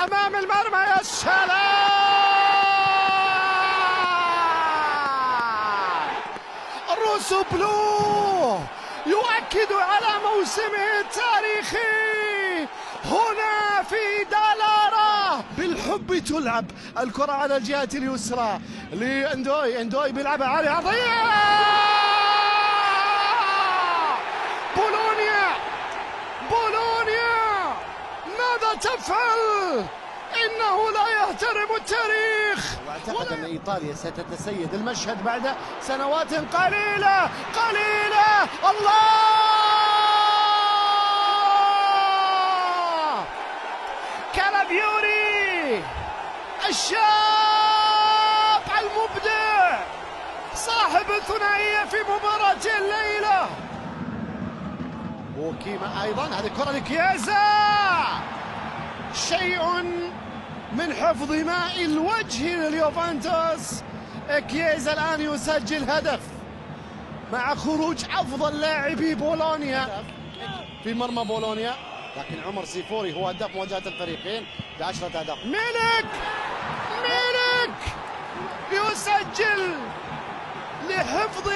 أمام المرمى. يا سلام! روسو بلو يؤكد على موسمه التاريخي هنا في دالارا. بالحب تلعب الكرة على الجهة اليسرى لاندوي. اندوي بيلعبها على عرضية. بولونيا ماذا تفعل؟ إنه لا يحترم التاريخ. واعتقد أن إيطاليا ستتسيد المشهد بعد سنوات قليلة. الله! كالافيوري الشاب المبدع صاحب الثنائية في مباراة الليلة. وكيما أيضا هذه الكرة لكيازا، شيء من حفظ ماء الوجه لليوفنتوس. كيازا الآن يسجل هدف مع خروج أفضل لاعبي بولونيا في مرمى بولونيا. لكن عمر سيفوري هو هداف مواجهة الفريقين ب10 أهداف. ميلك يسجل لحفظ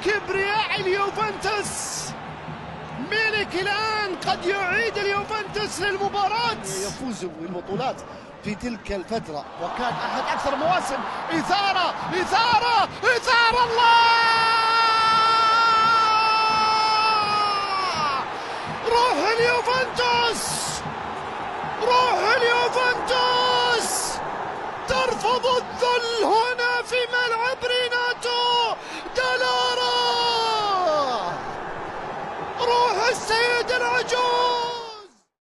كبرياء اليوفنتوس. ميلك الآن قد يعيد اليوفنتوس للمباراة. يفوز بالبطولات في تلك الفترة، وكان أحد أكثر مواسم إثارة. الله! روح اليوفنتوس ترفض الذل هنا في ملعب رينا.